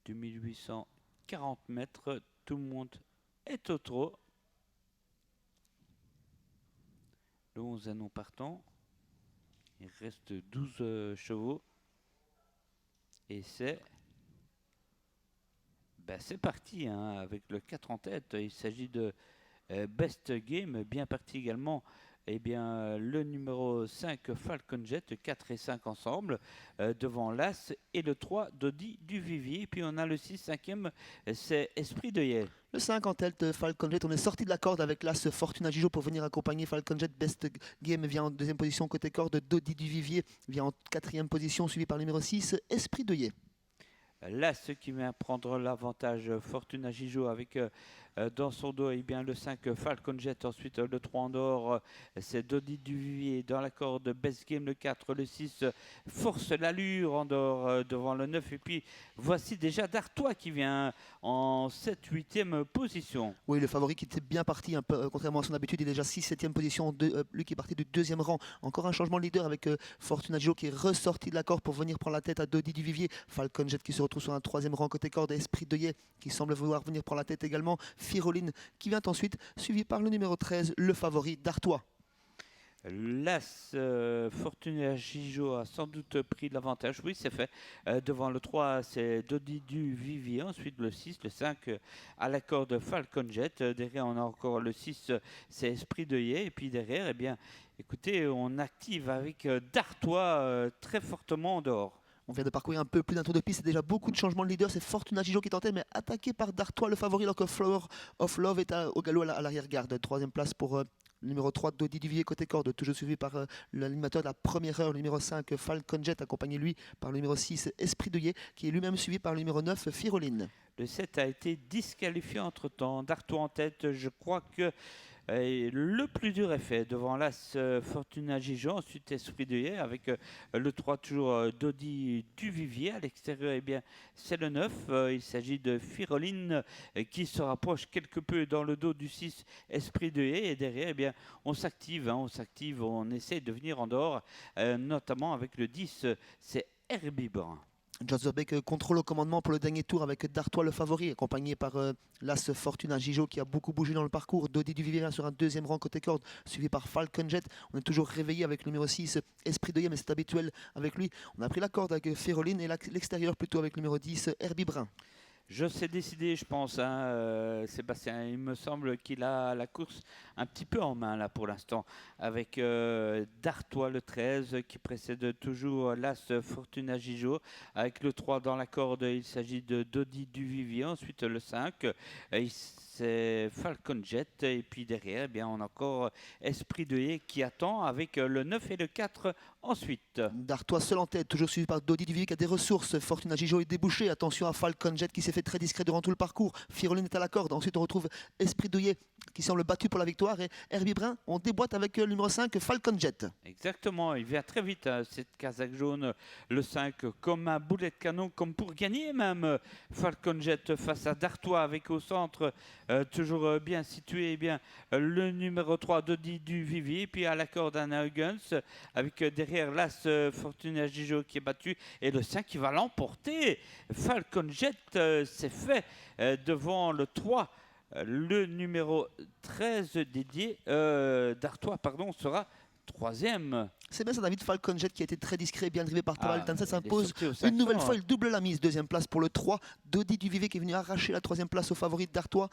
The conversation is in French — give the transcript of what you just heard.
du 1840 mètres. Tout le monde est au trot. Le 11 à non partant. Il reste 12 chevaux. Et c'est parti hein, avec le 4 en tête. Il s'agit de Best Game. Bien parti également. Eh bien, le numéro 5, Falcon Jet, 4 et 5 ensemble, devant l'As, et le 3, Dodi du Vivier. Puis on a le 6, 5e, c'est Esprit de Yale. Le 5 en tête, Falcon Jet, on est sorti de la corde avec l'As Fortuna Gijo pour venir accompagner Falcon Jet. Best Game vient en deuxième position côté corde, Dodi du Vivier vient en quatrième position, suivi par le numéro 6, Esprit de Yale. L'As qui vient prendre l'avantage, Fortuna Gijo avec dans son dos eh bien, le 5 Falcon Jet, ensuite le 3 en dehors, c'est Dodi du Vivier dans la corde, Best Game le 4, le 6 Force l'allure en dehors devant le 9 et puis voici déjà Dartois qui vient en 7-8e position. Oui, le favori qui était bien parti, un peu, contrairement à son habitude, il est déjà 6-7e position, lui qui est parti du deuxième rang. Encore un changement de leader avec Fortuna Gijo qui est ressorti de la corde pour venir prendre la tête à Dodi du Vivier. Falcon Jet qui se retrouve sur un troisième rang côté corde, Esprit de Yé qui semble vouloir venir prendre la tête également. Firoline qui vient ensuite, suivi par le numéro 13, le favori Dartois. L'As Fortuna Gijo a sans doute pris l'avantage, oui c'est fait. Devant le 3 c'est Dodi du Vivier, ensuite le 6, le 5 à la corde Falcon Jet. Derrière on a encore le 6, c'est Esprit de Yé. Et puis derrière, eh bien, écoutez, on active avec Dartois très fortement en dehors. On vient de parcourir un peu plus d'un tour de piste, c'est déjà beaucoup de changements de leader. C'est Fortuna Gijo qui est en tête, mais attaqué par Dartois, le favori, alors que Flower of Love est au galop à l'arrière-garde. Troisième place pour le numéro 3, Dodi du Vivier côté corde, toujours suivi par l'animateur de la première heure, le numéro 5, Falcon Jet, accompagné lui par le numéro 6, Esprit de Yé, qui est lui-même suivi par le numéro 9, Firoline. Le 7 a été disqualifié entre-temps. Dartois en tête, je crois que le plus dur est fait devant l'As Fortuna Gijo, ensuite Esprit de Yé avec le 3 toujours Dodi du Vivier. À l'extérieur, eh bien, c'est le 9. Il s'agit de Firoline qui se rapproche quelque peu dans le dos du 6 Esprit de Yé. Et derrière, eh bien, on s'active, on essaie de venir en dehors, notamment avec le 10, c'est Herbie Brun. John Zerbeck contrôle au commandement pour le dernier tour avec Dartois le favori, accompagné par l'As Fortuna Gijo qui a beaucoup bougé dans le parcours. Dodi du Vivier sur un deuxième rang côté corde, suivi par Falcon Jet. On est toujours réveillé avec le numéro 6, Esprit de Yé, mais c'est habituel avec lui. On a pris la corde avec Féroline et l'extérieur plutôt avec le numéro 10, Herbie Brun. Je sais décider, je pense, Sébastien. Il me semble qu'il a la course un petit peu en main là pour l'instant, avec Dartois le 13 qui précède toujours l'As Fortuna Gijo. Avec le 3 dans la corde, il s'agit de Dodi du Vivier. Ensuite le 5, c'est Falcon Jet. Et puis derrière, eh bien, on a encore Esprit de Yé qui attend avec le 9 et le 4 ensuite. Dartois seul en tête, toujours suivi par Dodi du Vivier qui a des ressources. Fortuna Gijo est débouché. Attention à Falcon Jet qui s'est fait très discret durant tout le parcours. Firoline est à la corde. Ensuite, on retrouve Esprit de Yé qui semble battu pour la victoire. Et Herbie Brun, on déboîte avec le numéro 5, Falcon Jet. Exactement, il vient très vite, cette casaque jaune, le 5, comme un boulet de canon, comme pour gagner même. Falcon Jet face à Dartois avec au centre, toujours bien situé, eh bien, le numéro 3, Dodi du Vivier. Puis à la corde, Anna Huggins, avec derrière l'As Fortuna Gijo qui est battu. Et le 5 qui va l'emporter. Falcon Jet, c'est fait devant le 3. Le numéro 13 dédié d'Artois sera troisième. C'est bien ça, David. Falcon Jet qui a été très discret, bien drivé par Taval Tanset, s'impose une nouvelle fois. Il double la mise. Deuxième place pour le 3, Dodi du Vivier qui est venu arracher la troisième place au favori d'Artois.